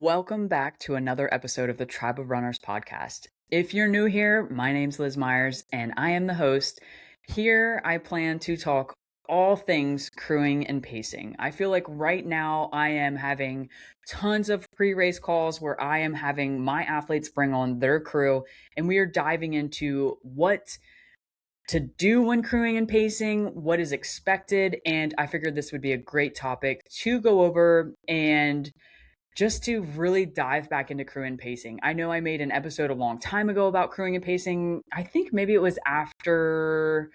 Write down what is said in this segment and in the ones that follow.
Welcome back to another episode of the Tribe of Runners podcast. If you're new here, my name's Liz Myers and I am the host. Here I plan to talk all things crewing and pacing. I feel like right now I am having tons of pre-race calls where I am having my athletes bring on their crew and we are diving into what to do when crewing and pacing, what is expected, and I figured this would be a great topic to go over and just to really dive back into crewing and pacing. I know I made an episode a long time ago about crewing and pacing. I think maybe it was after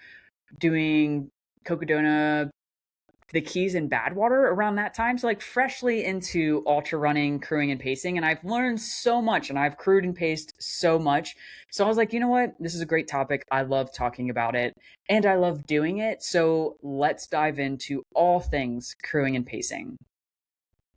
doing Cocodona, the Keys and Badwater around that time. So like freshly into ultra running, crewing and pacing. And I've learned so much and I've crewed and paced so much. So I was like, you know what? This is a great topic. I love talking about it and I love doing it. So let's dive into all things crewing and pacing.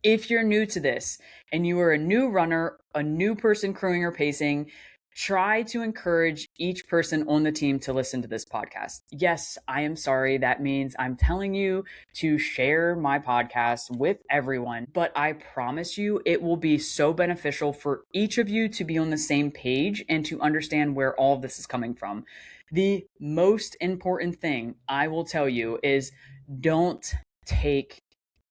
If you're new to this and you are a new runner, a new person crewing or pacing, try to encourage each person on the team to listen to this podcast. Yes, I am sorry. That means I'm telling you to share my podcast with everyone, but I promise you it will be so beneficial for each of you to be on the same page and to understand where all of this is coming from. The most important thing I will tell you is don't take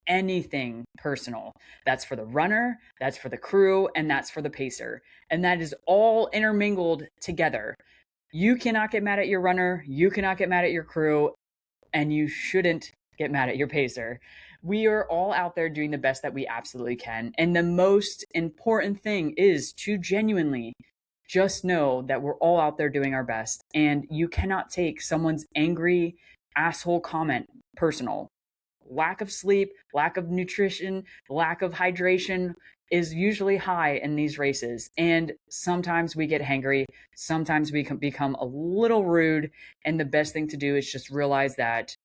anything personal. That's for the runner, that's for the crew, and that's for the pacer. And that is all intermingled together. You cannot get mad at your runner, you cannot get mad at your crew, and you shouldn't get mad at your pacer. We are all out there doing the best that we absolutely can. And the most important thing is to genuinely just know that we're all out there doing our best. And you cannot take someone's angry asshole comment personal. Lack of sleep, lack of nutrition, lack of hydration is usually high in these races. And sometimes we get hangry, sometimes we can become a little rude. And the best thing to do is just realize that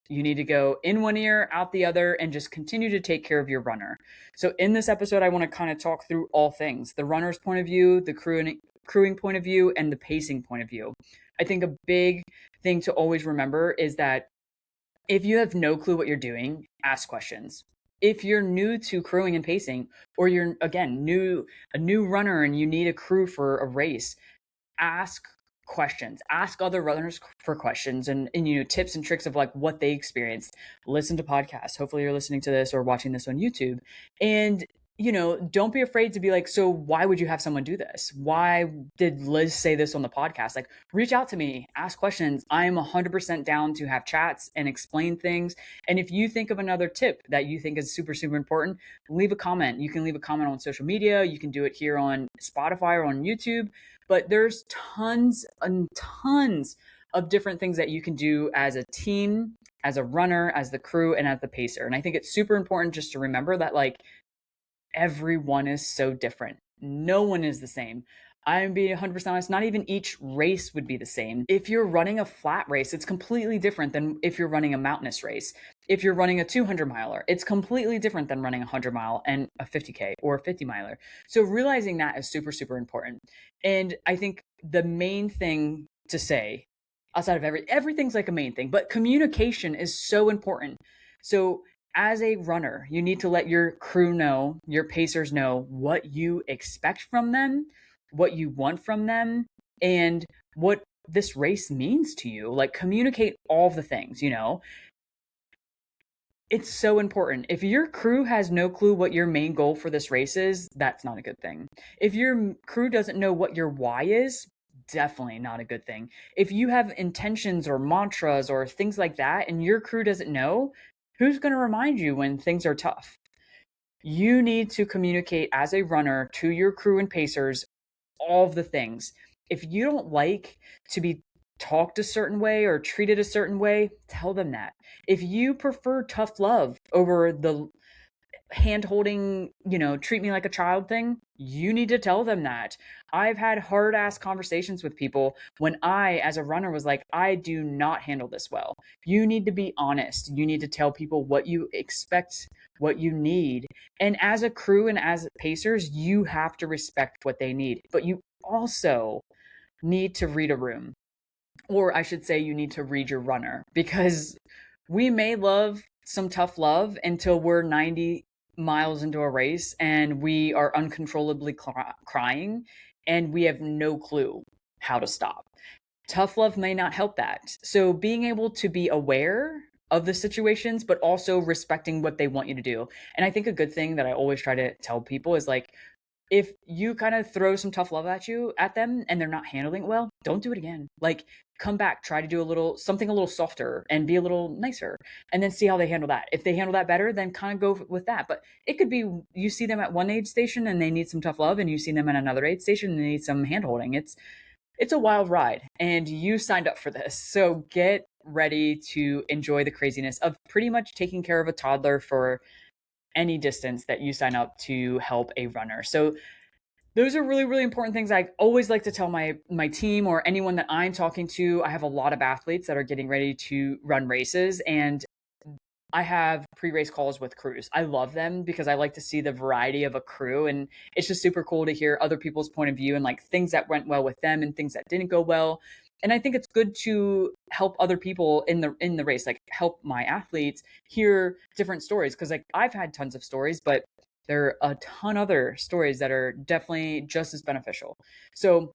you need to go in one ear, out the other, and just continue to take care of your runner. So in this episode, I want to kind of talk through all things: the runner's point of view, the crewing point of view, and the pacing point of view. I think a big thing to always remember is that if you have no clue what you're doing, ask questions. If you're new to crewing and pacing, or you're again a new runner and you need a crew for a race, ask questions. Ask other runners for questions and tips and tricks of like what they experienced. Listen to podcasts. Hopefully you're listening to this or watching this on YouTube. And don't be afraid to be like, so why would you have someone do this? Why did Liz say this on the podcast? Like, reach out to me, ask questions. I'm 100% down to have chats and explain things. And if you think of another tip that you think is super, super important, leave a comment. You can leave a comment on social media. You can do it here on Spotify or on YouTube. But there's tons and tons of different things that you can do as a team, as a runner, as the crew, and as the pacer. And I think it's super important just to remember that, like, everyone is so different. No one is the same. I'm being 100% honest, not even each race would be the same. If you're running a flat race, it's completely different than if you're running a mountainous race. If you're running a 200 miler, it's completely different than running a 100 mile and a 50K or a 50 miler. So realizing that is super, super important. And I think the main thing to say, outside of everything's like a main thing, but communication is so important. So as a runner, you need to let your crew know, your pacers know what you expect from them, what you want from them, and what this race means to you. Like, communicate all the things, It's so important. If your crew has no clue what your main goal for this race is, that's not a good thing. If your crew doesn't know what your why is, definitely not a good thing. If you have intentions or mantras or things like that and your crew doesn't know, who's going to remind you when things are tough? You need to communicate as a runner to your crew and pacers all of the things. If you don't like to be talked a certain way or treated a certain way, tell them that. If you prefer tough love over the hand holding, treat me like a child thing, you need to tell them that. I've had hard ass conversations with people when I, as a runner, was like, I do not handle this well. You need to be honest. You need to tell people what you expect, what you need. And as a crew and as pacers, you have to respect what they need. But you also need to read a room. Or I should say, you need to read your runner, because we may love some tough love until we're 90 miles into a race and we are uncontrollably crying and we have no clue how to stop. Tough love may not help that. So being able to be aware of the situations, but also respecting what they want you to do. And I think a good thing that I always try to tell people is like, if you kind of throw some tough love at them and they're not handling it well, don't do it again. Like, come back, try to do something a little softer and be a little nicer, and then see how they handle that. If they handle that better, then kind of go with that. But it could be you see them at one aid station and they need some tough love, and you see them at another aid station and they need some hand holding. It's a wild ride, and you signed up for this. So get ready to enjoy the craziness of pretty much taking care of a toddler for any distance that you sign up to help a runner. So those are really, really important things I always like to tell my team or anyone that I'm talking to. I have a lot of athletes that are getting ready to run races, and I have pre-race calls with crews. I love them because I like to see the variety of a crew, and it's just super cool to hear other people's point of view and like things that went well with them and things that didn't go well. And I think it's good to help other people in the race, like help my athletes hear different stories, because like I've had tons of stories, but there are a ton other stories that are definitely just as beneficial. So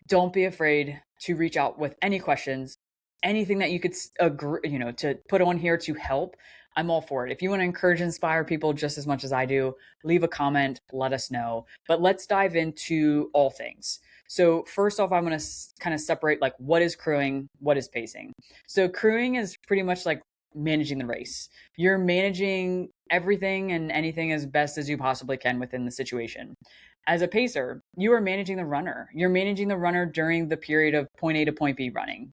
don't be afraid to reach out with any questions, anything that you could agree, to put on here to help. I'm all for it. If you want to encourage, inspire people just as much as I do, leave a comment, let us know. But let's dive into all things. So first off, I'm going to kind of separate like what is crewing, what is pacing. So crewing is pretty much like managing the race. You're managing everything and anything as best as you possibly can within the situation. As a pacer, you are managing the runner. You're managing the runner during the period of point A to point B running.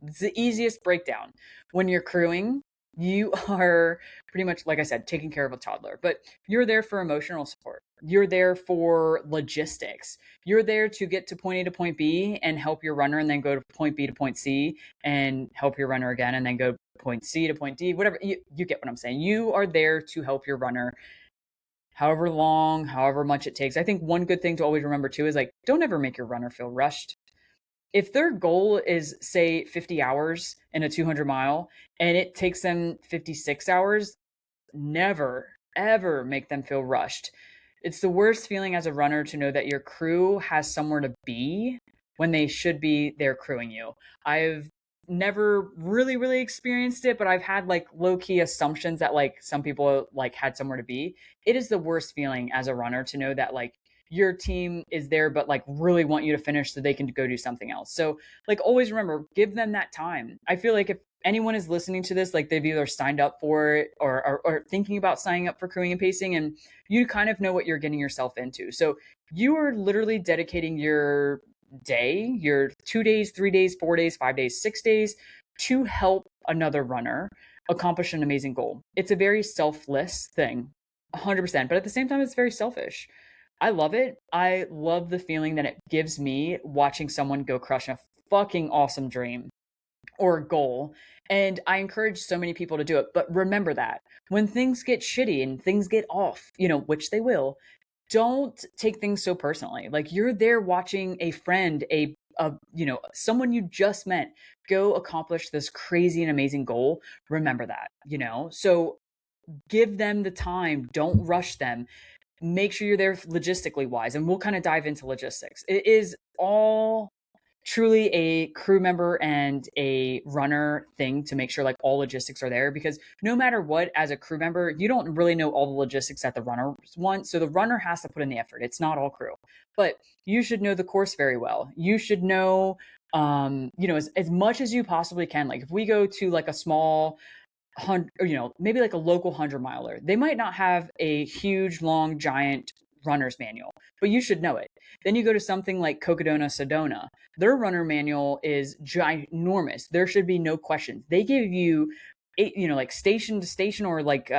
It's the easiest breakdown. When you're crewing, you are pretty much, like I said, taking care of a toddler, but you're there for emotional support. You're there for logistics. You're there to get to point A to point B and help your runner, and then go to point B to point C and help your runner again, and then go point C to point D, whatever. You get what I'm saying. You are there to help your runner however long, however much it takes. I think one good thing to always remember too is like, don't ever make your runner feel rushed. If their goal is, say, 50 hours in a 200 mile and it takes them 56 hours, never, ever make them feel rushed. It's the worst feeling as a runner to know that your crew has somewhere to be when they should be there crewing you. I've never really experienced it, but I've had like low key assumptions that like some people like had somewhere to be. It is the worst feeling as a runner to know that like your team is there but like really want you to finish so they can go do something else. So like always remember, give them that time. I feel like if anyone is listening to this, like they've either signed up for it or thinking about signing up for crewing and pacing, and you kind of know what you're getting yourself into. So you are literally dedicating your day, your 2 days, 3 days, 4 days, 5 days, 6 days to help another runner accomplish an amazing goal. It's a very selfless thing, 100%, but at the same time, it's very selfish. I love it. I love the feeling that it gives me watching someone go crush a fucking awesome dream or goal. And I encourage so many people to do it. But remember that when things get shitty and things get off, which they will, don't take things so personally. Like you're there watching a friend, someone you just met go accomplish this crazy and amazing goal. Remember that. So give them the time. Don't rush them. Make sure you're there logistically wise. And we'll kind of dive into logistics. It is all truly a crew member and a runner thing to make sure like all logistics are there, because no matter what, as a crew member, you don't really know all the logistics that the runners want. So the runner has to put in the effort. It's not all crew, but you should know the course very well. You should know, as much as you possibly can. Like if we go to like a small maybe like a local 100 miler, they might not have a huge, long, giant runner's manual, but you should know it. Then you go to something like Cocodona Sedona. Their runner manual is ginormous. There should be no questions. They give you, like station to station or like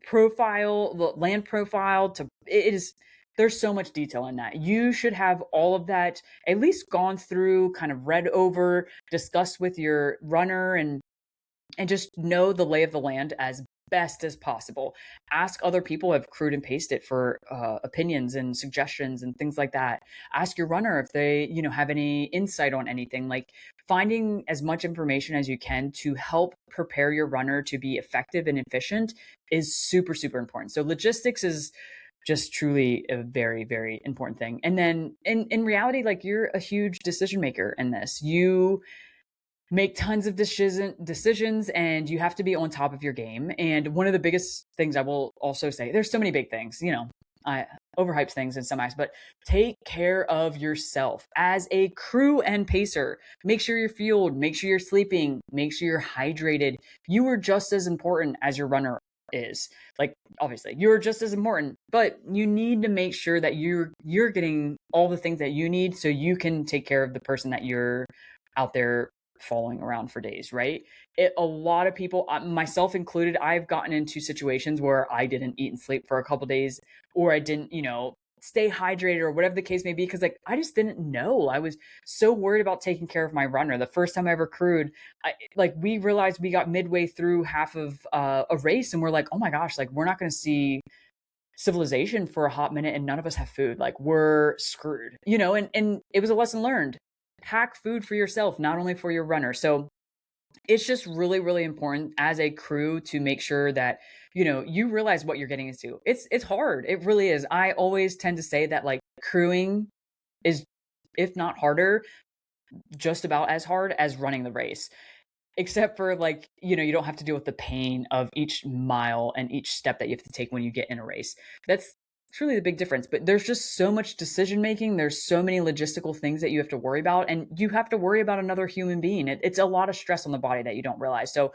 profile, land profile to it is. There's so much detail in that. You should have all of that at least gone through, kind of read over, discussed with your runner, and just know the lay of the land as best as possible. Ask other people who have crewed and paced it for opinions and suggestions and things like that. Ask your runner if they, have any insight on anything. Like finding as much information as you can to help prepare your runner to be effective and efficient is super, super important. So logistics is just truly a very, very important thing. And then in reality, like you're a huge decision maker in this. You make tons of decisions and you have to be on top of your game. And one of the biggest things I will also say, there's so many big things, I overhype things in some aspects, but take care of yourself as a crew and pacer. Make sure you're fueled, make sure you're sleeping, make sure you're hydrated. You are just as important as your runner is. Like obviously you're just as important, but you need to make sure that you're getting all the things that you need so you can take care of the person that you're out there following around for days, right? A lot of people, myself included, I've gotten into situations where I didn't eat and sleep for a couple days, or I didn't, stay hydrated or whatever the case may be, because like I just didn't know. I was so worried about taking care of my runner. The first time I ever crewed, we realized we got midway through half of a race and we're like, oh my gosh, like we're not going to see civilization for a hot minute and none of us have food. Like we're screwed, and it was a lesson learned. Pack food for yourself, not only for your runner. So it's just really, really important as a crew to make sure that, you realize what you're getting into. It's hard. It really is. I always tend to say that like crewing is, if not harder, just about as hard as running the race. Except for like, you don't have to deal with the pain of each mile and each step that you have to take when you get in a race. That's truly the big difference. But there's just so much decision making. There's so many logistical things that you have to worry about, and you have to worry about another human being. It's a lot of stress on the body that you don't realize. So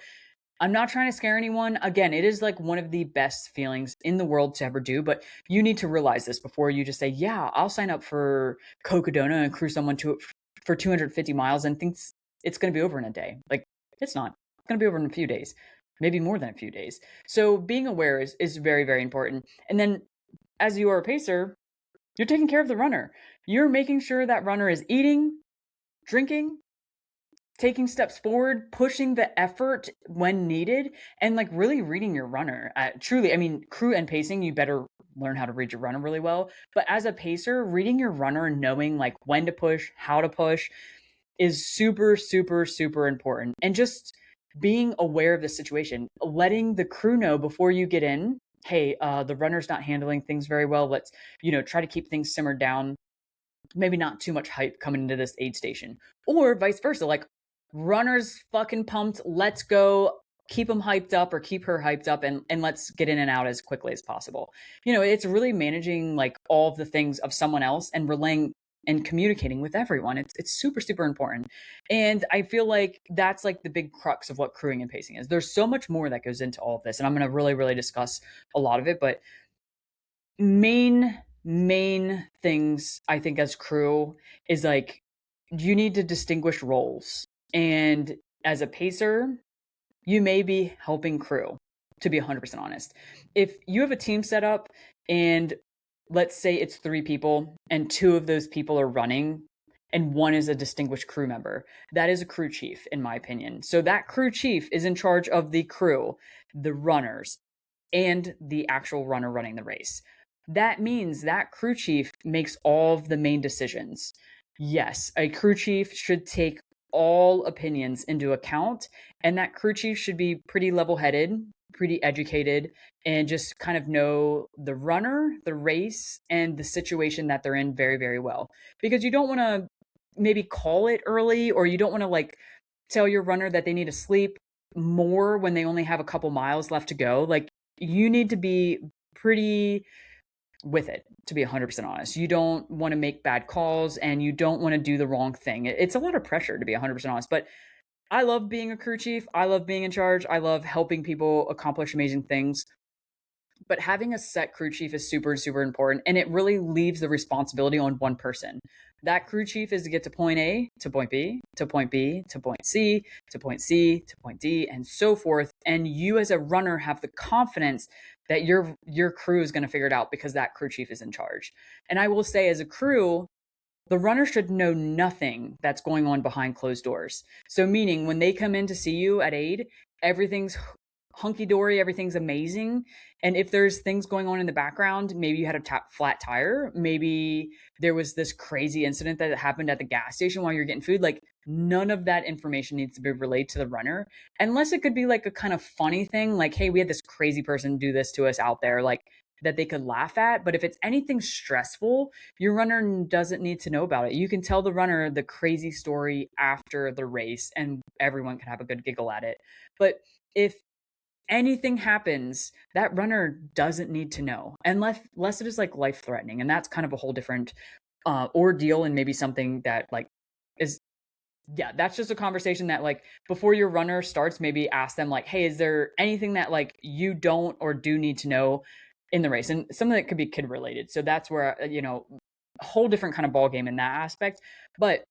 I'm not trying to scare anyone. Again, it is like one of the best feelings in the world to ever do, but you need to realize this before you just say, yeah, I'll sign up for Cocodona and crew someone to it for 250 miles and thinks it's going to be over in a day. Like it's not. It's going to be over in a few days, maybe more than a few days. So being aware is very, very important. And then as you are a pacer, you're taking care of the runner. You're making sure that runner is eating, drinking, taking steps forward, pushing the effort when needed, and like really reading your runner. Truly, I mean, crew and pacing, you better learn how to read your runner really well. But as a pacer, reading your runner and knowing like when to push, how to push is super, super, super important. And just being aware of the situation, letting the crew know before you get in, hey, the runner's not handling things very well. Let's, try to keep things simmered down. Maybe not too much hype coming into this aid station, or vice versa. Like runner's fucking pumped. Let's go. Keep them hyped up or keep her hyped up and let's get in and out as quickly as possible. It's really managing like all of the things of someone else and relaying and communicating with everyone. It's super, super important. And I feel like that's like the big crux of what crewing and pacing is. There's so much more that goes into all of this. And I'm going to really, really discuss a lot of it, but main things I think as crew is like, you need to distinguish roles. And as a pacer, you may be helping crew, to be 100% honest. If you have a team set up and let's say it's 3 people and 2 of those people are running and 1 is a distinguished crew member, that is a crew chief, in my opinion. So that crew chief is in charge of the crew, the runners, and the actual runner running the race. That means that crew chief makes all of the main decisions. Yes, a crew chief should take all opinions into account, and that crew chief should be pretty level-headed, pretty educated, and just kind of know the runner, the race, and the situation that they're in very, very well. Because you don't want to maybe call it early, or you don't want to like tell your runner that they need to sleep more when they only have a couple miles left to go. Like you need to be pretty with it, to be 100% honest. You don't want to make bad calls and you don't want to do the wrong thing. It's a lot of pressure, to be 100% honest, but I love being a crew chief. I love being in charge. I love helping people accomplish amazing things. But having a set crew chief is super, super important. And it really leaves the responsibility on one person. That crew chief is to get to point A, to point B, to point B, to point C, to point C, to point D, and so forth. And you as a runner have the confidence that your crew is going to figure it out because that crew chief is in charge. And I will say, as a crew, the runner should know nothing that's going on behind closed doors. So meaning when they come in to see you at aid, everything's hunky-dory, everything's amazing. And if there's things going on in the background, maybe you had a flat tire, maybe there was this crazy incident that happened at the gas station while you're getting food, like none of that information needs to be relayed to the runner, unless it could be like a kind of funny thing, like, hey, we had this crazy person do this to us out there, like that they could laugh at. But if it's anything stressful, your runner doesn't need to know about it. You can tell the runner the crazy story after the race and everyone can have a good giggle at it. But if anything happens, that runner doesn't need to know unless it is like life threatening. And that's kind of a whole different ordeal, and maybe something that like is, yeah, that's just a conversation that like before your runner starts, maybe ask them like, hey, is there anything that like you don't or do need to know in the race? And some of it could be kid related. So that's where, a whole different kind of ball game in that aspect. But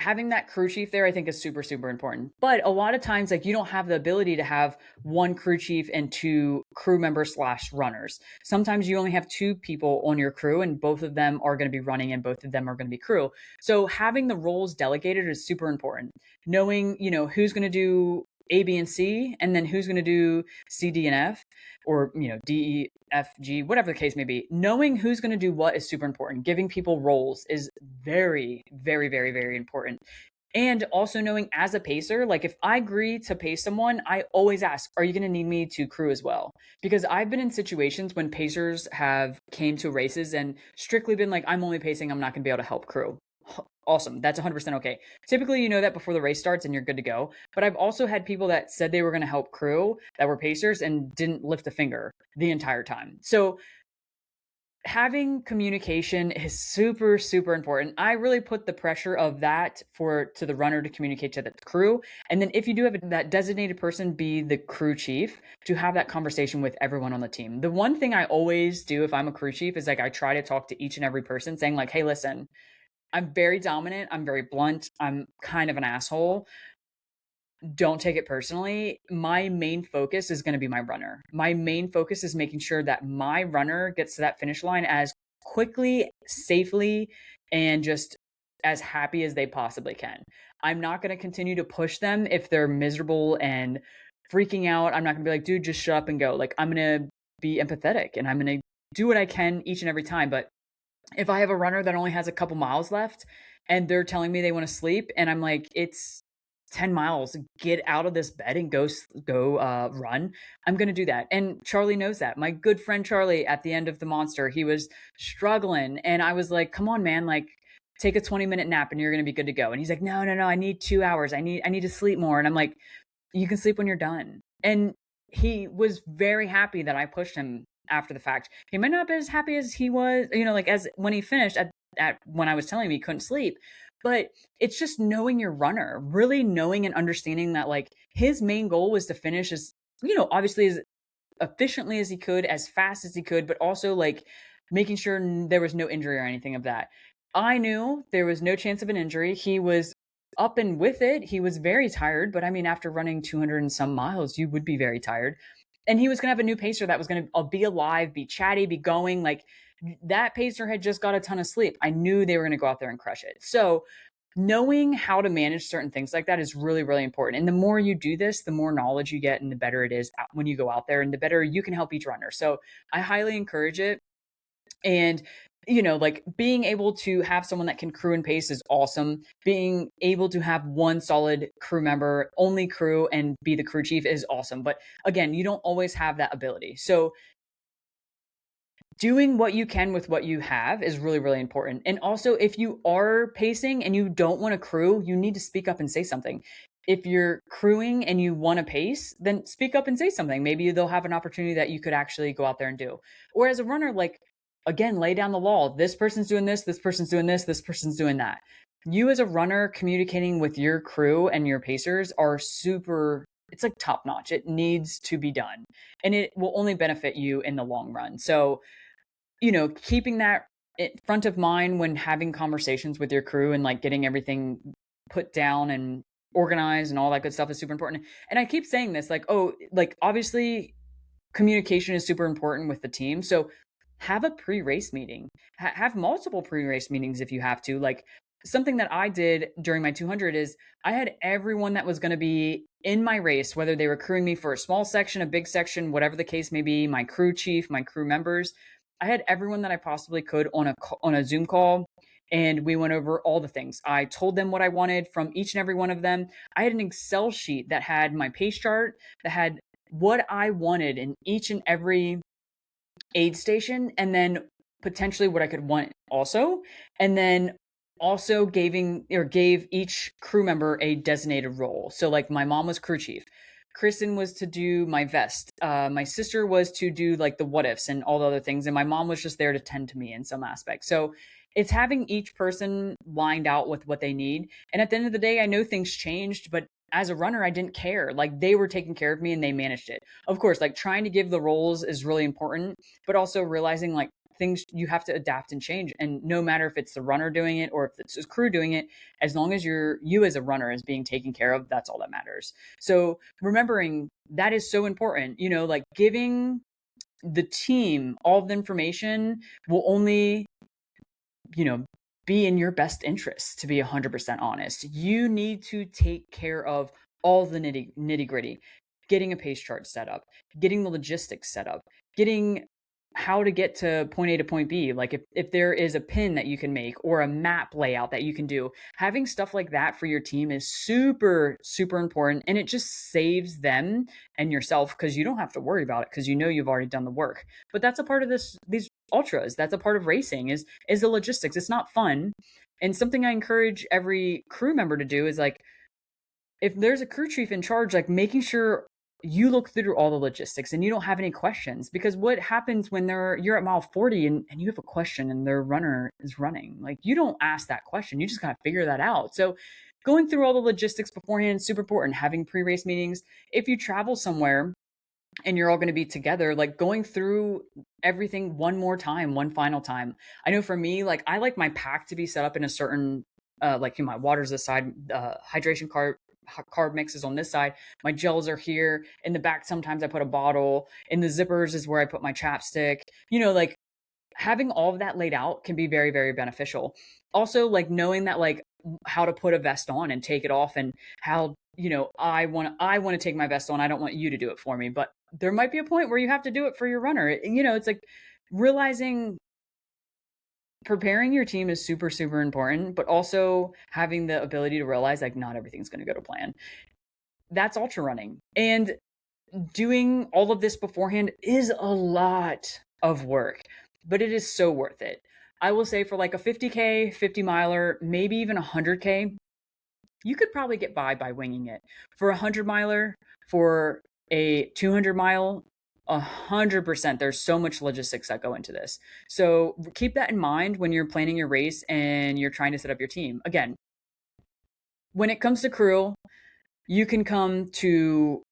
having that crew chief there, I think, is super, super important. But a lot of times, like, you don't have the ability to have one crew chief and two crew members slash runners. Sometimes you only have two people on your crew, and both of them are going to be running and both of them are going to be crew. So having the roles delegated is super important. Knowing, who's going to do A, B, and C, and then who's going to do C, D, and F, or, D, E, F, G, whatever the case may be. Knowing who's going to do what is super important. Giving people roles is very, very, very, very important. And also knowing as a pacer, like if I agree to pace someone, I always ask, are you going to need me to crew as well? Because I've been in situations when pacers have came to races and strictly been like, I'm only pacing, I'm not going to be able to help crew. Awesome. That's 100% okay. Typically, you know that before the race starts and you're good to go. But I've also had people that said they were going to help crew that were pacers and didn't lift a finger the entire time. So having communication is super, super important. I really put the pressure of that to the runner to communicate to the crew. And then if you do have that designated person be the crew chief, to have that conversation with everyone on the team. The one thing I always do if I'm a crew chief is like I try to talk to each and every person saying like, hey, listen, I'm very dominant. I'm very blunt. I'm kind of an asshole. Don't take it personally. My main focus is going to be my runner. My main focus is making sure that my runner gets to that finish line as quickly, safely, and just as happy as they possibly can. I'm not going to continue to push them if they're miserable and freaking out. I'm not going to be like, dude, just shut up and go. Like, I'm going to be empathetic and I'm going to do what I can each and every time. But if I have a runner that only has a couple miles left and they're telling me they want to sleep and I'm like, it's 10 miles, get out of this bed and go run, I'm going to do that. And Charlie knows that. My good friend Charlie at the end of the Monster, he was struggling and I was like, come on, man, like take a 20-minute nap and you're going to be good to go. And he's like, no, I need 2 hours. I need to sleep more. And I'm like, you can sleep when you're done. And he was very happy that I pushed him after the fact. He might not be as happy as he was, like as when he finished at when I was telling him he couldn't sleep. But it's just knowing your runner, really knowing and understanding that like his main goal was to finish as, obviously as efficiently as he could, as fast as he could, but also like making sure there was no injury or anything of that. I knew there was no chance of an injury. He was up and with it. He was very tired, but I mean, after running 200 and some miles, you would be very tired. And he was going to have a new pacer that was going to be alive, be chatty, be going. Like that pacer had just got a ton of sleep. I knew they were going to go out there and crush it. So knowing how to manage certain things like that is really, really important. And the more you do this, the more knowledge you get and the better it is when you go out there and the better you can help each runner. So I highly encourage it. And like being able to have someone that can crew and pace is awesome. Being able to have one solid crew member, only crew, and be the crew chief is awesome. But again, you don't always have that ability. So doing what you can with what you have is really, really important. And also, if you are pacing and you don't want to crew, you need to speak up and say something. If you're crewing and you want to pace, then speak up and say something. Maybe they'll have an opportunity that you could actually go out there and do. Or as a runner, like, again, lay down the law. This person's doing this person's doing this person's doing that. You as a runner communicating with your crew and your pacers are super, it's like top notch. It needs to be done. And it will only benefit you in the long run. So, keeping that front of mind when having conversations with your crew and like getting everything put down and organized and all that good stuff is super important. And I keep saying this, like, obviously communication is super important with the team. So have a pre-race meeting, have multiple pre-race meetings if you have to. Like, something that I did during my 200 is I had everyone that was going to be in my race, whether they were crewing me for a small section, a big section, whatever the case may be, my crew chief, my crew members. I had everyone that I possibly could on a Zoom call, and we went over all the things. I told them what I wanted from each and every one of them. I had an Excel sheet that had my pace chart, that had what I wanted in each and every aid station, and then potentially what I could want also, and then also gave each crew member a designated role. So like my mom was crew chief. Kristen was to do my vest. My sister was to do like the what ifs and all the other things. And my mom was just there to tend to me in some aspect. So it's having each person lined out with what they need. And at the end of the day, I know things changed, but as a runner, I didn't care. Like they were taking care of me and they managed it. Of course, like trying to give the roles is really important, but also realizing like things you have to adapt and change. And no matter if it's the runner doing it or if it's his crew doing it, as long as you as a runner is being taken care of, that's all that matters. So remembering that is so important, like giving the team all the information will only, you know, be in your best interest, to be 100% honest. You need to take care of all the nitty gritty, getting a pace chart set up, getting the logistics set up, getting how to get to point A to point B. Like if there is a pin that you can make or a map layout that you can do, having stuff like that for your team is super, super important. And it just saves them and yourself because you don't have to worry about it because you've already done the work. But that's a part of these ultras. That's a part of racing is the logistics. It's not fun. And something I encourage every crew member to do is like, if there's a crew chief in charge, like making sure you look through all the logistics and you don't have any questions, because what happens when you're at mile 40 and you have a question and their runner is running, like you don't ask that question, you just gotta figure that out. So going through all the logistics beforehand is super important. Having pre-race meetings, if you travel somewhere and you're all going to be together, like going through everything one more time, one final time. I know for me, like I like my pack to be set up in a certain like my water's this side, hydration carb mixes on this side, my gels are here in the back. Sometimes I put a bottle in the zippers is where I put my chapstick, like having all of that laid out can be very, very beneficial. Also, like knowing that like how to put a vest on and take it off, and how, I want to take my vest on. I don't want you to do it for me, but there might be a point where you have to do it for your runner. It's like realizing preparing your team is super, super important, but also having the ability to realize like not everything's going to go to plan. That's ultra running. And doing all of this beforehand is a lot of work, but it is so worth it. I will say for like a 50K, 50 miler, maybe even 100K, you could probably get by winging it. For a 100 miler, for a 200 mile, 100%, there's so much logistics that go into this. So keep that in mind when you're planning your race and you're trying to set up your team. Again, when it comes to crew, you can come to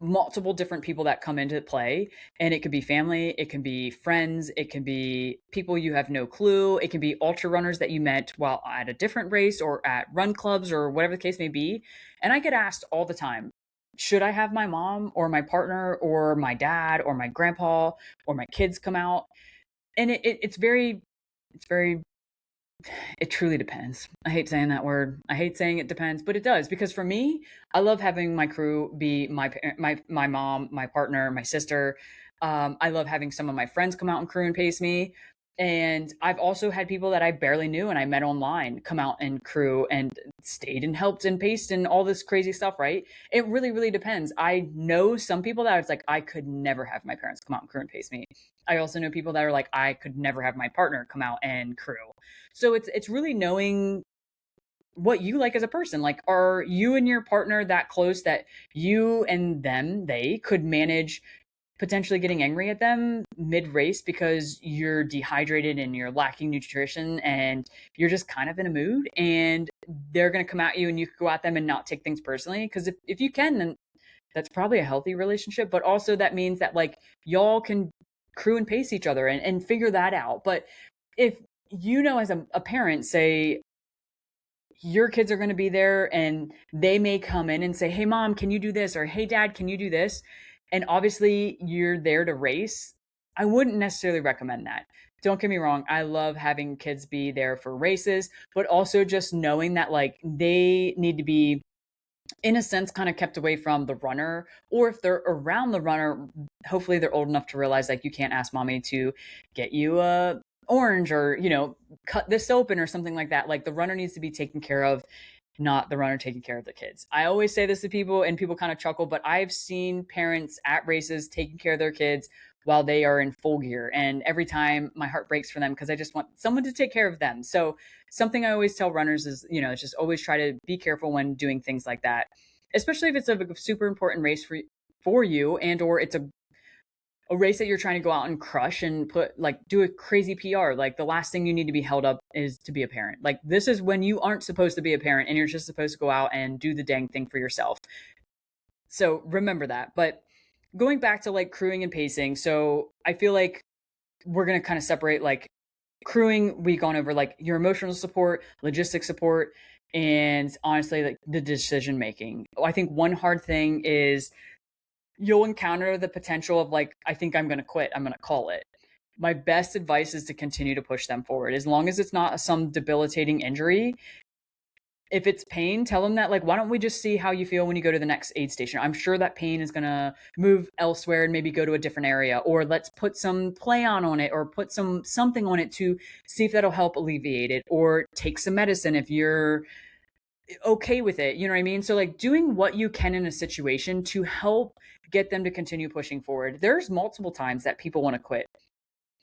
multiple different people that come into play, and it could be family, it can be friends, it can be people you have no clue, it can be ultra runners that you met while at a different race or at run clubs or whatever the case may be. And I get asked all the time, should I have my mom or my partner or my dad or my grandpa or my kids come out? And it's very it truly depends. I hate saying that word. I hate saying it depends, but it does, because for me, I love having my crew be my mom, my partner, my sister. I love having some of my friends come out and crew and pace me. And I've also had people that I barely knew and I met online come out and crew and stayed and helped and paced and all this crazy stuff, right? It really, really depends. I know some people that it's like, I could never have my parents come out and crew and pace me. I also know people that are like, I could never have my partner come out and crew. So it's really knowing what you like as a person. Like, are you and your partner that close that you and they could manage potentially getting angry at them mid race because you're dehydrated and you're lacking nutrition and you're just kind of in a mood, and they're going to come at you and you could go at them and not take things personally? Because if you can, then that's probably a healthy relationship. But also that means that like y'all can crew and pace each other and figure that out. But if as a parent, say your kids are going to be there and they may come in and say, hey mom, can you do this? Or hey dad, can you do this? And obviously you're there to race. I wouldn't necessarily recommend that. Don't get me wrong. I love having kids be there for races, but also just knowing that like they need to be in a sense kind of kept away from the runner, or if they're around the runner, hopefully they're old enough to realize like you can't ask mommy to get you a orange, or cut this open or something like that. Like the runner needs to be taken care of, not the runner taking care of the kids. I always say this to people and people kind of chuckle, but I've seen parents at races taking care of their kids while they are in full gear. And every time my heart breaks for them because I just want someone to take care of them. So something I always tell runners is, just always try to be careful when doing things like that, especially if it's a super important race for you, and or it's a race that you're trying to go out and crush and put like do a crazy PR. Like the last thing you need to be held up is to be a parent. Like this is when you aren't supposed to be a parent and you're just supposed to go out and do the dang thing for yourself. So remember that. But going back to like crewing and pacing, so I feel like we're going to kind of separate like crewing. We've gone over like your emotional support, logistic support, and honestly like the decision making. I think one hard thing is you'll encounter the potential of like, I think I'm going to quit, I'm going to call it. My best advice is to continue to push them forward, as long as it's not some debilitating injury. If it's pain, tell them that like, why don't we just see how you feel when you go to the next aid station? I'm sure that pain is going to move elsewhere and maybe go to a different area, or let's put some play on it, or put something on it to see if that'll help alleviate it, or take some medicine if you're okay with it. You know what I mean? So like doing what you can in a situation to help get them to continue pushing forward. There's multiple times that people want to quit.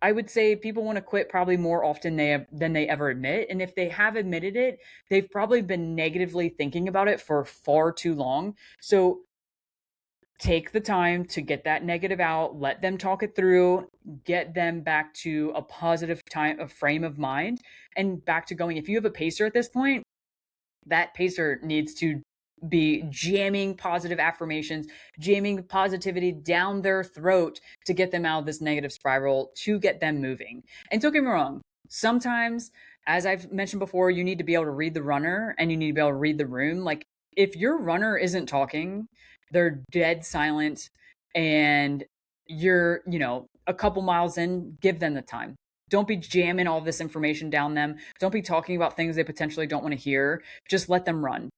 I would say people want to quit probably more often than they ever admit. And if they have admitted it, they've probably been negatively thinking about it for far too long. So take the time to get that negative out, let them talk it through, get them back to a positive a frame of mind, and back to going. If you have a pacer at this point, that pacer needs to be jamming positive affirmations, jamming positivity down their throat to get them out of this negative spiral, to get them moving. And don't get me wrong, sometimes, as I've mentioned before, you need to be able to read the runner and you need to be able to read the room. Like if your runner isn't talking, they're dead silent, and you're, a couple miles in, give them the time. Don't be jamming all this information down them. Don't be talking about things they potentially don't want to hear. Just let them run.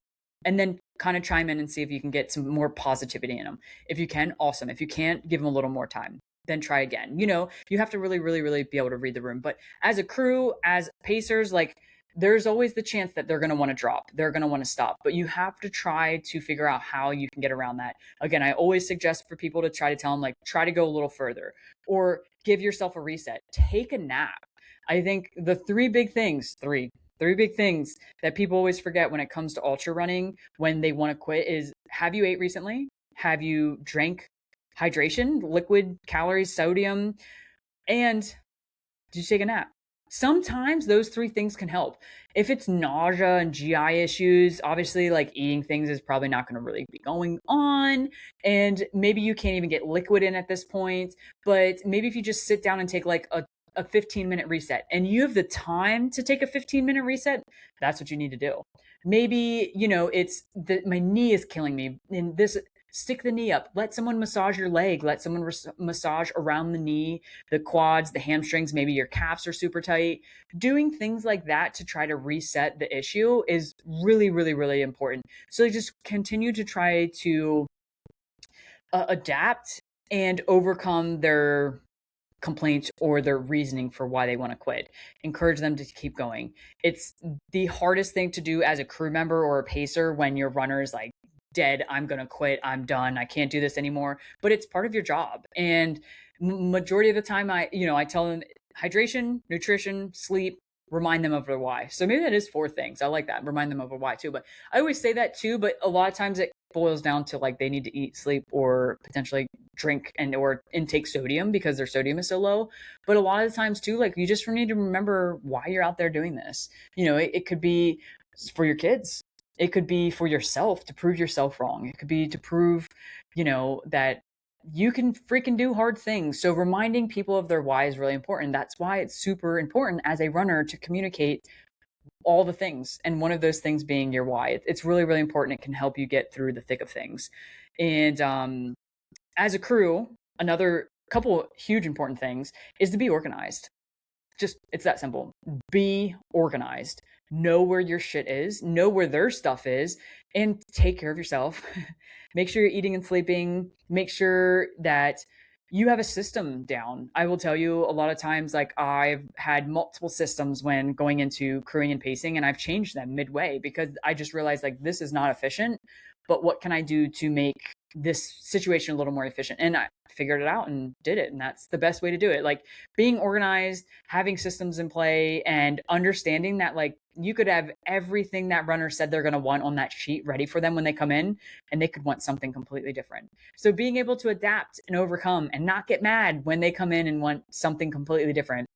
And then kind of chime in and see if you can get some more positivity in them. If you can, awesome. If you can't, give them a little more time. Then try again. You have to really, really, really be able to read the room. But as a crew, as pacers, like there's always the chance that they're going to want to drop. They're going to want to stop. But you have to try to figure out how you can get around that. Again, I always suggest for people to try to tell them, like, try to go a little further, or give yourself a reset. Take a nap. I think the three big things that people always forget when it comes to ultra running when they want to quit is: have you ate recently? Have you drank hydration, liquid, calories, sodium? And did you take a nap? Sometimes those three things can help. If it's nausea and GI issues, obviously like eating things is probably not going to really be going on. And maybe you can't even get liquid in at this point. But maybe if you just sit down and take like a 15-minute reset, and you have the time to take a 15-minute reset, that's what you need to do. Maybe, it's that my knee is killing me, and this, stick the knee up, let someone massage your leg, let someone massage around the knee, the quads, the hamstrings, maybe your calves are super tight. Doing things like that to try to reset the issue is really, really, really important. So just continue to try to adapt and overcome their complaints or their reasoning for why they want to quit. Encourage them to keep going. It's the hardest thing to do as a crew member or a pacer when your runner is like, dead, I'm going to quit, I'm done, I can't do this anymore. But it's part of your job. And majority of the time I tell them hydration, nutrition, sleep, remind them of their why. So maybe that is 4 things. I like that. Remind them of a why too. But I always say that too, but a lot of times it boils down to like they need to eat, sleep, or potentially drink and or intake sodium because their sodium is so low. But a lot of the times too, like you just need to remember why you're out there doing this. It could be for your kids. It could be for yourself, to prove yourself wrong. It could be to prove, that you can freaking do hard things. So reminding people of their why is really important. That's why it's super important as a runner to communicate all the things. And one of those things being your why. It's really, really important. It can help you get through the thick of things. And as a crew, another couple huge important things is to be organized. Just, it's that simple. Be organized. Know where your shit is, know where their stuff is, and take care of yourself. Make sure you're eating and sleeping. Make sure that you have a system down. I will tell you, a lot of times, like, I've had multiple systems when going into crewing and pacing, and I've changed them midway because I just realized, like, this is not efficient, but what can I do to make this situation a little more efficient? And I figured it out and did it. And that's the best way to do it. Like, being organized, having systems in play, and understanding that, like, you could have everything that runner said they're going to want on that sheet ready for them when they come in, and they could want something completely different. So being able to adapt and overcome and not get mad when they come in and want something completely different,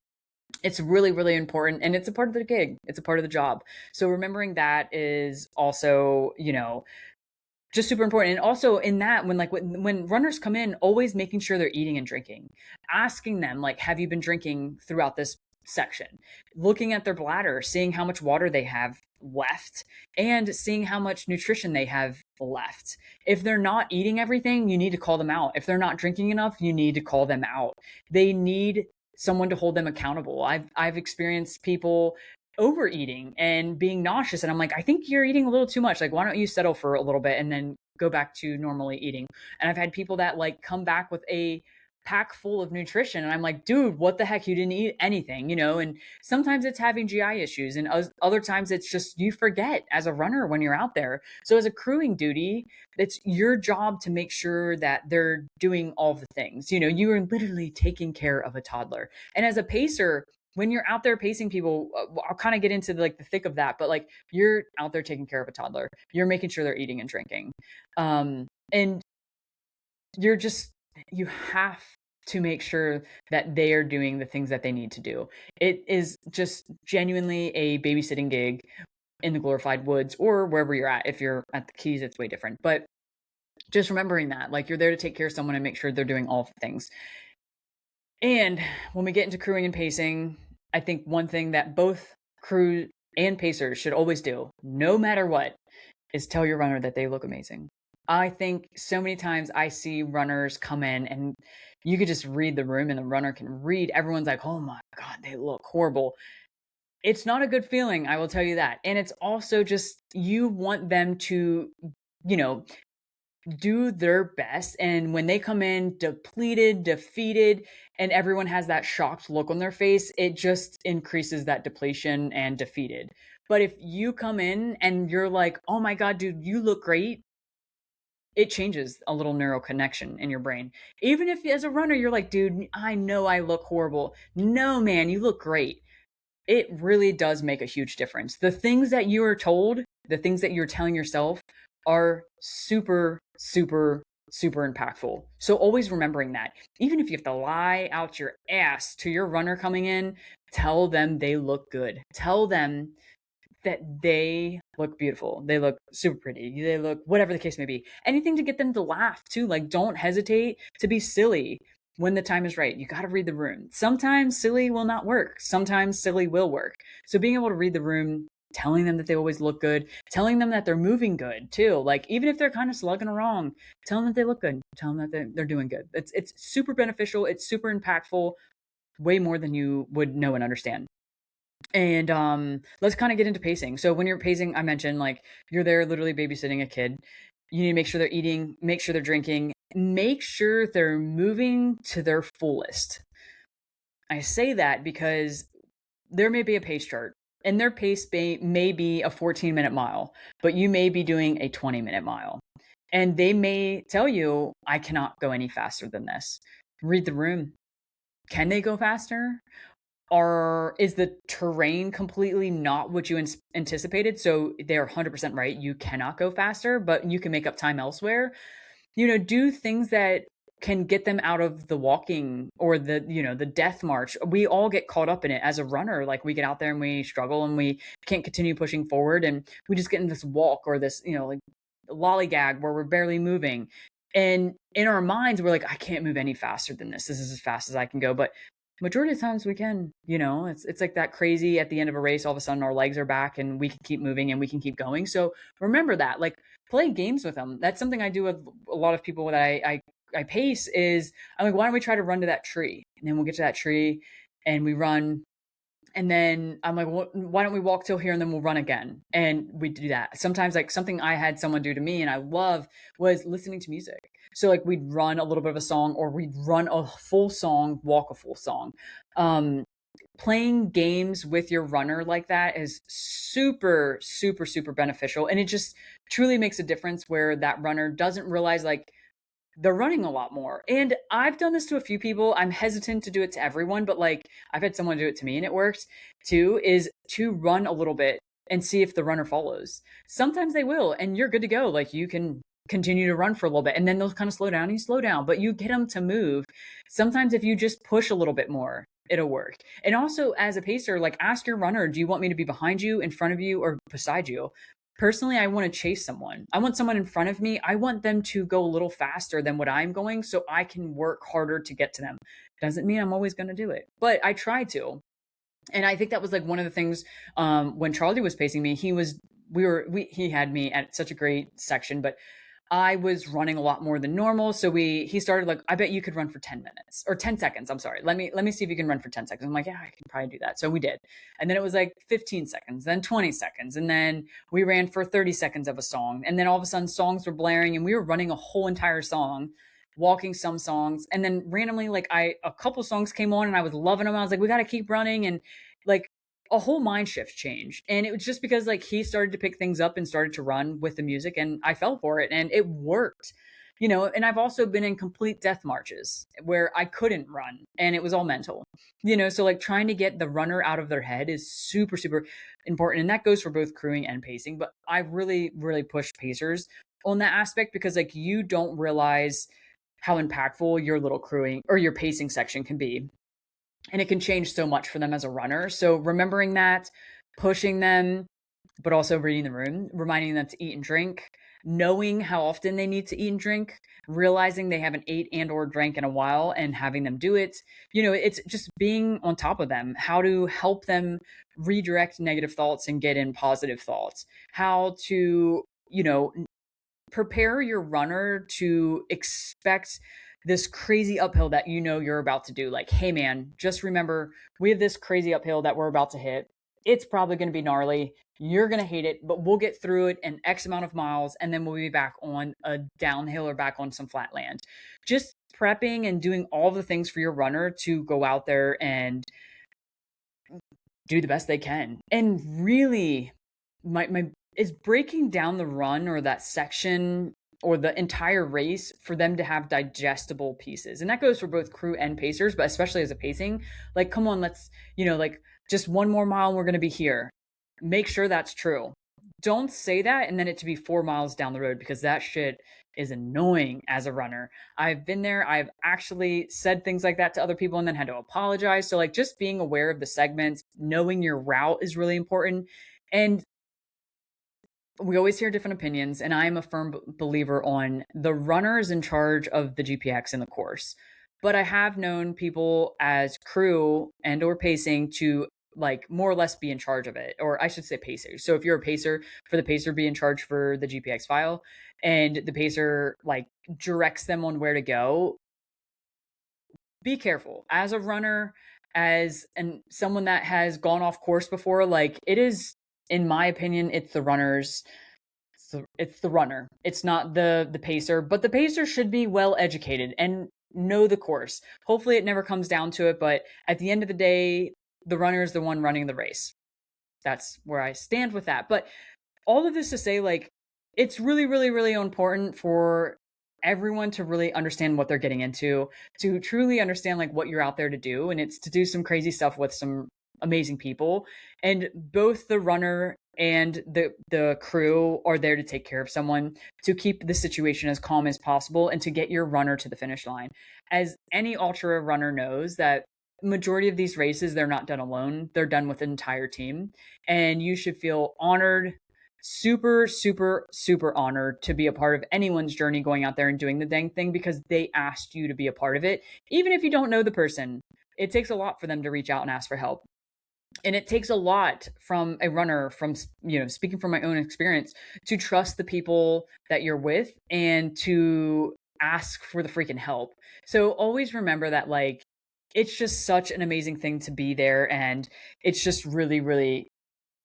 it's really, really important. And it's a part of the gig, it's a part of the job. So remembering that is also, just super important. And also in that, when runners come in, always making sure they're eating and drinking, asking them, like, have you been drinking throughout this section? Looking at their bladder, seeing how much water they have left, and seeing how much nutrition they have left. If they're not eating everything, you need to call them out. If they're not drinking enough, you need to call them out. They need someone to hold them accountable. I've experienced people overeating and being nauseous, and I'm like, I think you're eating a little too much. Like, why don't you settle for a little bit and then go back to normally eating? And I've had people that, like, come back with a pack full of nutrition, and I'm like, dude, what the heck, you didn't eat anything, and sometimes it's having GI issues, and other times it's just you forget as a runner when you're out there. So as a crewing duty, it's your job to make sure that they're doing all the things. You are literally taking care of a toddler. And as a pacer, when you're out there pacing people, I'll kind of get into the thick of that, but, like, you're out there taking care of a toddler. You're making sure they're eating and drinking. And you have to make sure that they are doing the things that they need to do. It is just genuinely a babysitting gig in the glorified woods or wherever you're at. If you're at the Keys, it's way different. But just remembering that, like, you're there to take care of someone and make sure they're doing all the things. And when we get into crewing and pacing, I think one thing that both crew and pacers should always do, no matter what, is tell your runner that they look amazing. I think so many times I see runners come in and you could just read the room and the runner can read. Everyone's like, oh my God, they look horrible. It's not a good feeling, I will tell you that. And it's also just, you want them to, do their best. And when they come in depleted, defeated, and everyone has that shocked look on their face, it just increases that depletion and defeated. But if you come in and you're like, oh my God, dude, you look great, it changes a little neural connection in your brain. Even if as a runner, you're like, dude, I know I look horrible. No, man, you look great. It really does make a huge difference. The things that you are told, the things that you're telling yourself are super, super, super impactful. So always remembering that. Even if you have to lie out your ass to your runner coming in, tell them they look good. Tell them that they look beautiful. They look super pretty. They look, whatever the case may be. Anything to get them to laugh too. Like, don't hesitate to be silly when the time is right. You got to read the room. Sometimes silly will not work. Sometimes silly will work. So being able to read the room, telling them that they always look good, telling them that they're moving good too. Like, even if they're kind of slugging along, tell them that they look good. Tell them that they're doing good. It's super beneficial. It's super impactful, way more than you would know and understand. And let's kind of get into pacing. So when you're pacing, I mentioned, like, you're there literally babysitting a kid. You need to make sure they're eating, make sure they're drinking, make sure they're moving to their fullest. I say that because there may be a pace chart and their pace may be a 14-minute mile, but you may be doing a 20-minute mile. And they may tell you, I cannot go any faster than this. Read the room. Can they go faster? Or is the terrain completely not what you anticipated? So they're 100% right. You cannot go faster, but you can make up time elsewhere. Do things that can get them out of the walking or the death march. We all get caught up in it as a runner. Like, we get out there and we struggle and we can't continue pushing forward, and we just get in this walk or this, like, lollygag where we're barely moving. And in our minds, we're like, I can't move any faster than this. This is as fast as I can go. But majority of times we can, it's like that crazy at the end of a race, all of a sudden our legs are back and we can keep moving and we can keep going. So remember that, like, play games with them. That's something I do with a lot of people that I I pace is I'm like, why don't we try to run to that tree? And then we'll get to that tree and we run. And then I'm like, well, why don't we walk till here and then we'll run again? And we do that. Sometimes, like something I had someone do to me and I love was listening to music. So like we'd run a little bit of a song or we'd run a full song, walk a full song. Um, Playing games with your runner like that is super, super, super beneficial. And it just truly makes a difference where that runner doesn't realize like they're running a lot more. And I've done this to a few people. I'm hesitant to do it to everyone, but like I've had someone do it to me and it works too, is to run a little bit and see if the runner follows. Sometimes they will, and you're good to go. Like you can continue to run for a little bit and then they'll kind of slow down and you slow down, but you get them to move. Sometimes if you just push a little bit more, it'll work. And also as a pacer, like ask your runner, do you want me to be behind you, in front of you, or beside you? Personally, I want to chase someone. I want someone in front of me. I want them to go a little faster than what I'm going so I can work harder to get to them. Doesn't mean I'm always going to do it, but I try to. And I think that was like one of the things when Charlie was pacing me, he had me at such a great section, but I was running a lot more than normal. So he started like, I bet you could run for 10 minutes or 10 seconds. I'm sorry. Let me see if you can run for 10 seconds. I'm like, yeah, I can probably do that. So we did. And then it was like 15 seconds, then 20 seconds. And then we ran for 30 seconds of a song. And then all of a sudden songs were blaring and we were running a whole entire song, walking some songs. And then randomly, like a couple songs came on and I was loving them. I was like, we got to keep running. And like, a whole mind shift changed. And it was just because like he started to pick things up and started to run with the music and I fell for it and it worked. And I've also been in complete death marches where I couldn't run and it was all mental. So like trying to get the runner out of their head is super, super important. And that goes for both crewing and pacing. But I really, really push pacers on that aspect because like you don't realize how impactful your little crewing or your pacing section can be, and it can change so much for them as a runner. So remembering that, pushing them, but also reading the room, reminding them to eat and drink, knowing how often they need to eat and drink, realizing they haven't ate and or drank in a while and having them do it. It's just being on top of them, how to help them redirect negative thoughts and get in positive thoughts, how to, prepare your runner to expect this crazy uphill that you're about to do. Like, hey man, just remember we have this crazy uphill that we're about to hit. It's probably going to be gnarly. You're going to hate it, but we'll get through it in X amount of miles and then we'll be back on a downhill or back on some flat land. Just prepping and doing all the things for your runner to go out there and do the best they can. And really, my is breaking down the run or that section or the entire race for them to have digestible pieces. And that goes for both crew and pacers, but especially as a pacing, like, come on, let's, like just one more mile and we're going to be here. Make sure that's true. Don't say that and then it to be 4 miles down the road because that shit is annoying as a runner. I've been there. I've actually said things like that to other people and then had to apologize. So like just being aware of the segments, knowing your route is really important. And we always hear different opinions, and I am a firm believer on the runner is in charge of the GPX in the course. But I have known people as crew and or pacing to like more or less be in charge of it, or I should say pacer. So if you're a pacer, for the pacer be in charge for the GPX file, and the pacer like directs them on where to go. Be careful as a runner, as and someone that has gone off course before. Like it is, in my opinion, it's the runner's. It's the runner. It's not the pacer, but the pacer should be well educated and know the course. Hopefully it never comes down to it, but at the end of the day, the runner is the one running the race. That's where I stand with that. But all of this to say, like, it's really, really, really important for everyone to really understand what they're getting into, to truly understand like what you're out there to do. And it's to do some crazy stuff with some amazing people. And both the runner and the crew are there to take care of someone, to keep the situation as calm as possible and to get your runner to the finish line. As any ultra runner knows, that majority of these races, they're not done alone, they're done with an entire team. And you should feel honored, super, super, super honored to be a part of anyone's journey going out there and doing the dang thing because they asked you to be a part of it. Even if you don't know the person, it takes a lot for them to reach out and ask for help. And it takes a lot from a runner, from speaking from my own experience, to trust the people that you're with and to ask for the freaking help. So always remember that, like, it's just such an amazing thing to be there, and it's just really, really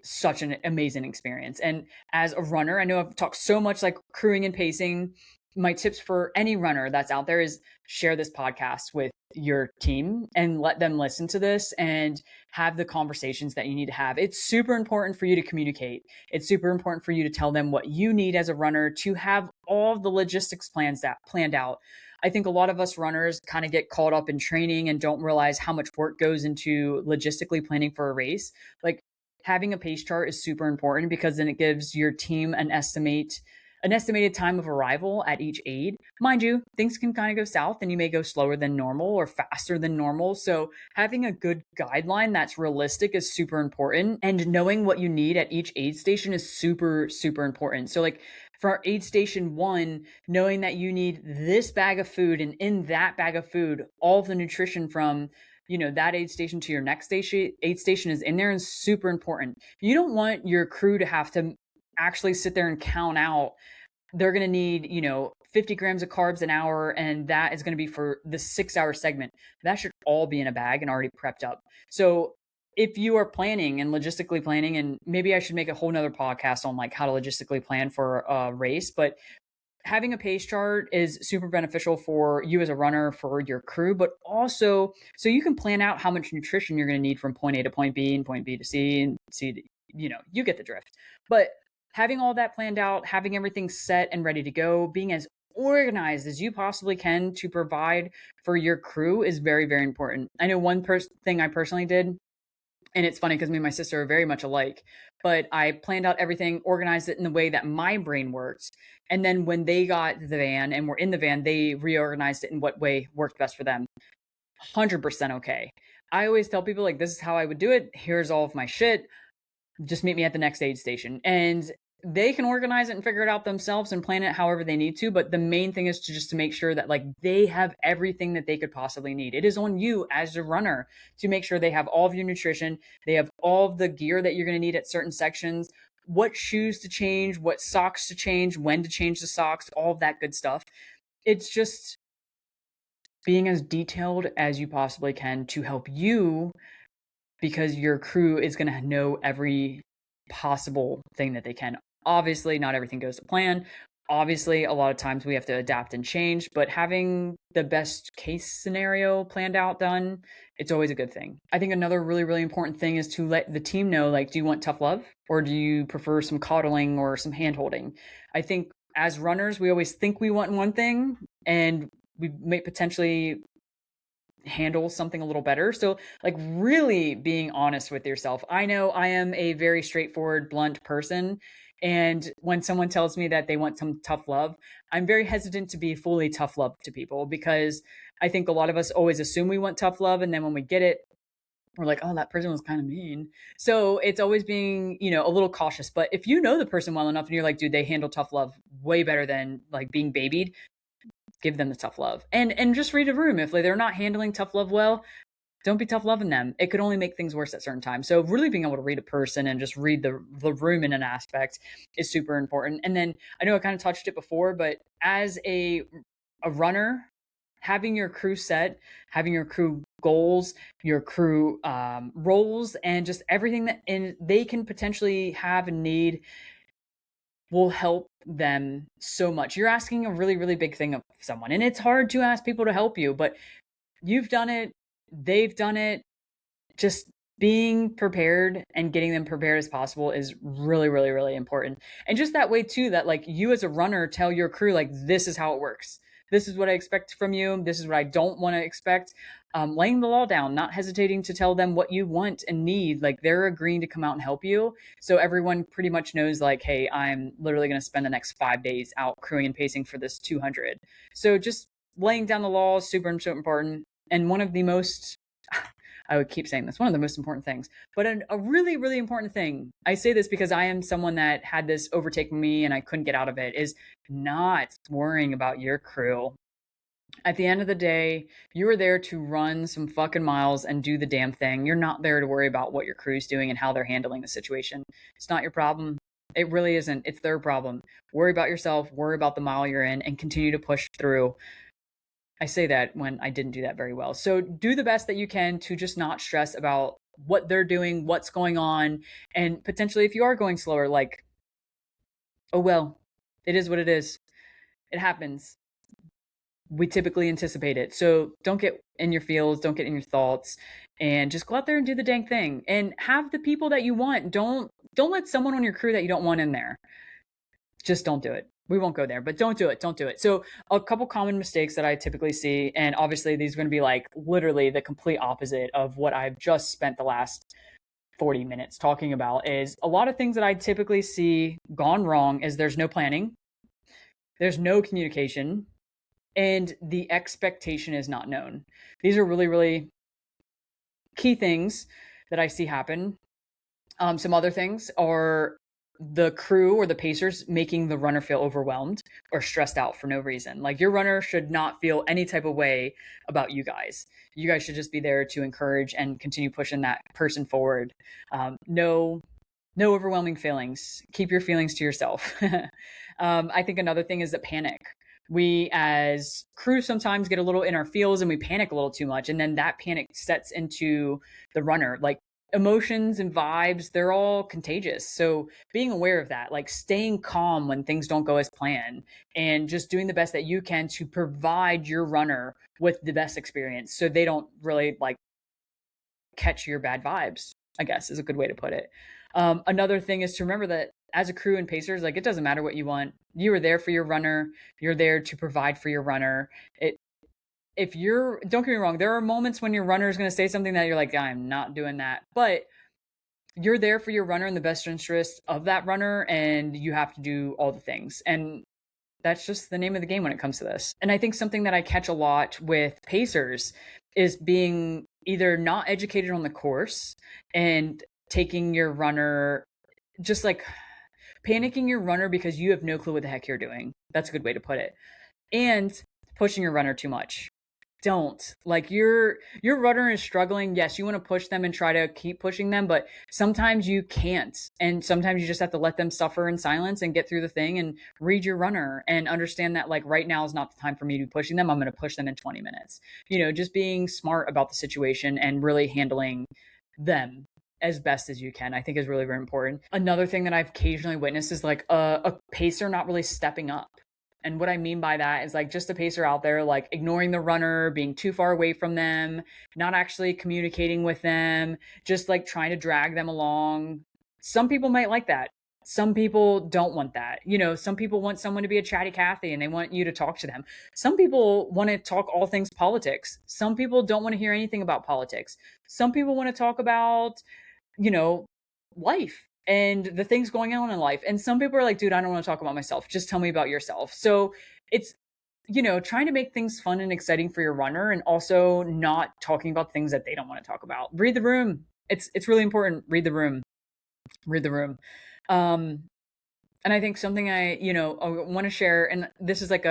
such an amazing experience. And as a runner, I know I've talked so much like crewing and pacing. My tips for any runner that's out there is share this podcast with your team and let them listen to this and have the conversations that you need to have. It's super important for you to communicate. It's super important for you to tell them what you need as a runner, to have all the logistics planned out. I think a lot of us runners kind of get caught up in training and don't realize how much work goes into logistically planning for a race. Like, having a pace chart is super important because then it gives your team an estimated time of arrival at each aid. Mind you, things can kind of go south and you may go slower than normal or faster than normal. So having a good guideline that's realistic is super important. And knowing what you need at each aid station is super, super important. So like for our aid station 1, knowing that you need this bag of food, and in that bag of food, all of the nutrition from that aid station to your next aid station is in there, and super important. You don't want your crew to have to actually sit there and count out. They're going to need, 50 grams of carbs an hour, and that is going to be for the 6-hour segment. That should all be in a bag and already prepped up. So if you are planning and logistically planning, and maybe I should make a whole nother podcast on like how to logistically plan for a race, but having a pace chart is super beneficial for you as a runner, for your crew, but also so you can plan out how much nutrition you're going to need from point A to point B and point B to C and C to, you get the drift. But having all that planned out, having everything set and ready to go, being as organized as you possibly can to provide for your crew is very, very important. I know one thing I personally did, and it's funny because me and my sister are very much alike, but I planned out everything, organized it in the way that my brain works. And then when they got the van and were in the van, they reorganized it in what way worked best for them. 100% okay. I always tell people, like, this is how I would do it. Here's all of my shit. Just meet me at the next aid station. And they can organize it and figure it out themselves and plan it however they need to. But the main thing is to make sure that like they have everything that they could possibly need. It is on you as a runner to make sure they have all of your nutrition. They have all of the gear that you're going to need at certain sections, what shoes to change, what socks to change, when to change the socks, all of that good stuff. It's just being as detailed as you possibly can to help you, because your crew is going to know every possible thing that they can. Obviously, not everything goes to plan. Obviously, a lot of times we have to adapt and change, but having the best case scenario planned out, done, it's always a good thing. I think another really, really important thing is to let the team know, like, do you want tough love or do you prefer some coddling or some hand holding? I think as runners, we always think we want one thing and we may potentially handle something a little better. So like really being honest with yourself. I know I am a very straightforward, blunt person. And when someone tells me that they want some tough love, I'm very hesitant to be fully tough love to people, because I think a lot of us always assume we want tough love. And then when we get it, we're like, oh, that person was kind of mean. So it's always being, a little cautious. But if you know the person well enough and you're like, dude, they handle tough love way better than like being babied, give them the tough love. And just read a room. If they're not handling tough love well, don't be tough loving them. It could only make things worse at certain times. So really being able to read a person and just read the room in an aspect is super important. And then I know I kind of touched it before, but as a runner, having your crew set, having your crew goals, your crew roles, and just everything that they can potentially have and need will help them so much. You're asking a really, really big thing of someone, and it's hard to ask people to help you, but you've done it, they've done it. Just being prepared and getting them prepared as possible is really, really, really important. And just that way too, that like you as a runner tell your crew, like, this is how it works. This is what I expect from you. This is what I don't want to expect. Laying the law down, not hesitating to tell them what you want and need. Like, they're agreeing to come out and help you. So everyone pretty much knows, like, hey, I'm literally going to spend the next 5 days out crewing and pacing for this 200. So just laying down the law is super, super important. And one of the most, I would keep saying this, one of the most important things, but a really, really important thing, I say this because I am someone that had this overtake me and I couldn't get out of it, is not worrying about your crew. At the end of the day, you are there to run some fucking miles and do the damn thing. You're not there to worry about what your crew's doing and how they're handling the situation. It's not your problem. It really isn't. It's their problem. Worry about yourself, worry about the mile you're in, and continue to push through. I say that when I didn't do that very well. So do the best that you can to just not stress about what they're doing, what's going on, and potentially if you are going slower, like, oh well, it is what it is. It happens. We typically anticipate it. So don't get in your feels, don't get in your thoughts, and just go out there and do the dang thing. And have the people that you want. Don't let someone on your crew that you don't want in there. Just don't do it. We won't go there, but don't do it. Don't do it. So, a couple common mistakes that I typically see, and obviously these are going to be like literally the complete opposite of what I've just spent the last 40 minutes talking about, is a lot of things that I typically see gone wrong is there's no planning, there's no communication, and the expectation is not known. These are really, really key things that I see happen. Some other things are the crew or the pacers making the runner feel overwhelmed or stressed out for no reason. Like, your runner should not feel any type of way about you guys. You guys should just be there to encourage and continue pushing that person forward. No, no overwhelming feelings. Keep your feelings to yourself. I think another thing is that panic. We as crew sometimes get a little in our feels and we panic a little too much, and then that panic sets into the runner. Like, emotions and vibes, they're all contagious. So being aware of that, like staying calm when things don't go as planned, and just doing the best that you can to provide your runner with the best experience so they don't really like catch your bad vibes, I guess is a good way to put it. Another thing is to remember that as a crew and pacers, like, it doesn't matter what you want. You are there for your runner. You're there to provide for your runner. If you're, don't get me wrong, there are moments when your runner is going to say something that you're like, I'm not doing that. But you're there for your runner in the best interest of that runner, and you have to do all the things. And that's just the name of the game when it comes to this. And I think something that I catch a lot with pacers is being either not educated on the course and taking your runner, just like panicking your runner because you have no clue what the heck you're doing. That's a good way to put it. And pushing your runner too much. Don't. Like, your runner is struggling. Yes, you want to push them and try to keep pushing them, but sometimes you can't. And sometimes you just have to let them suffer in silence and get through the thing and read your runner and understand that, like, right now is not the time for me to be pushing them. I'm going to push them in 20 minutes. Just being smart about the situation and really handling them as best as you can, I think, is really, very important. Another thing that I've occasionally witnessed is like a pacer not really stepping up. And what I mean by that is like just a pacer out there, like ignoring the runner, being too far away from them, not actually communicating with them, just like trying to drag them along. Some people might like that. Some people don't want that. Some people want someone to be a chatty Cathy and they want you to talk to them. Some people want to talk all things politics. Some people don't want to hear anything about politics. Some people want to talk about, you know, life and the things going on in life. And some people are like, dude, I don't want to talk about myself. Just tell me about yourself. So it's, trying to make things fun and exciting for your runner, and also not talking about things that they don't want to talk about. Read the room. It's really important. Read the room. Read the room. Um, and I think something I want to share, and this is like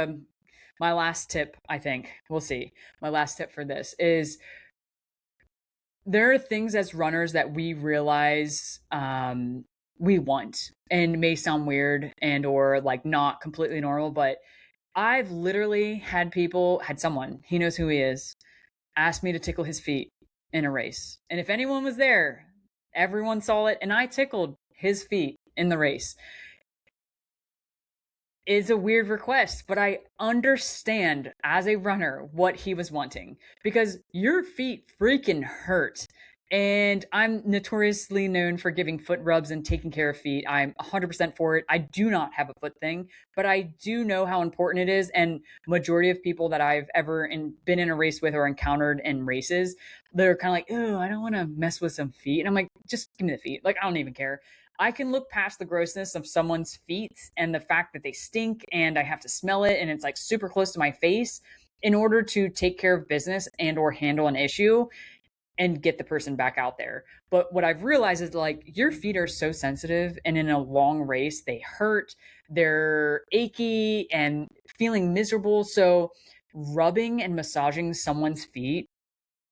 my last tip, I think. We'll see. My last tip for this is, there are things as runners that we realize we want, and may sound weird and or like not completely normal, but I've literally had someone, he knows who he is, ask me to tickle his feet in a race. And if anyone was there, everyone saw it, and I tickled his feet in the race. Is a weird request, but I understand as a runner what he was wanting, because your feet freaking hurt. And I'm notoriously known for giving foot rubs and taking care of feet. I'm 100% for it. I do not have a foot thing, but I do know how important it is. And majority of people that I've ever been in a race with or encountered in races, they're kind of like, oh, I don't want to mess with some feet. And I'm like, just give me the feet. Like, I don't even care. I can look past the grossness of someone's feet and the fact that they stink and I have to smell it and it's like super close to my face in order to take care of business and or handle an issue and get the person back out there. But what I've realized is, like, your feet are so sensitive, and in a long race, they hurt, they're achy and feeling miserable. So rubbing and massaging someone's feet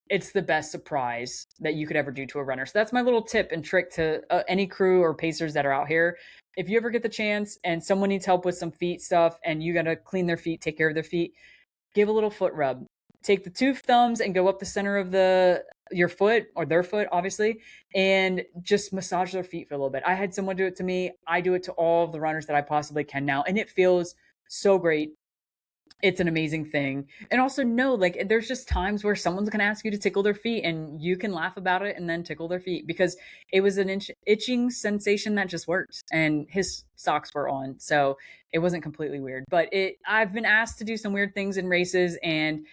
it's the best surprise that you could ever do to a runner. So that's my little tip and trick to any crew or pacers that are out here. If you ever get the chance and someone needs help with some feet stuff and you got to clean their feet, take care of their feet, give a little foot rub. Take the two thumbs and go up the center of your foot or their foot, obviously, and just massage their feet for a little bit. I had someone do it to me. I do it to all of the runners that I possibly can now, and it feels so great. It's an amazing thing. And also know, like, there's just times where someone's going to ask you to tickle their feet and you can laugh about it and then tickle their feet because it was an itching sensation that just worked, and his socks were on. So it wasn't completely weird, but I've been asked to do some weird things in races, and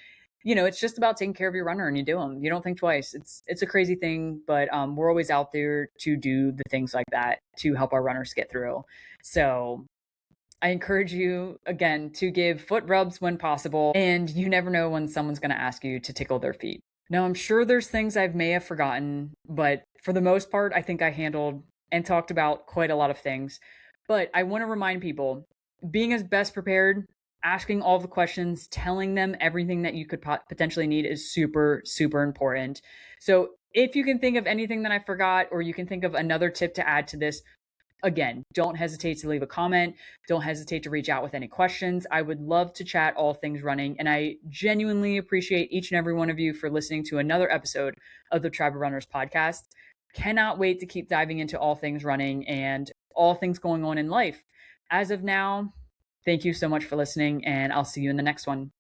it's just about taking care of your runner and you do them. You don't think twice. It's a crazy thing, but we're always out there to do the things like that to help our runners get through. So I encourage you again to give foot rubs when possible, and you never know when someone's going to ask you to tickle their feet. Now, I'm sure there's things I may have forgotten, but for the most part, I think I handled and talked about quite a lot of things. But I want to remind people, being as best prepared, asking all the questions, telling them everything that you could potentially need is super, super important. So if you can think of anything that I forgot, or you can think of another tip to add to this, again, don't hesitate to leave a comment. Don't hesitate to reach out with any questions. I would love to chat all things running, and I genuinely appreciate each and every one of you for listening to another episode of the Tribe of Runners podcast. Cannot wait to keep diving into all things running and all things going on in life. As of now, thank you so much for listening, and I'll see you in the next one.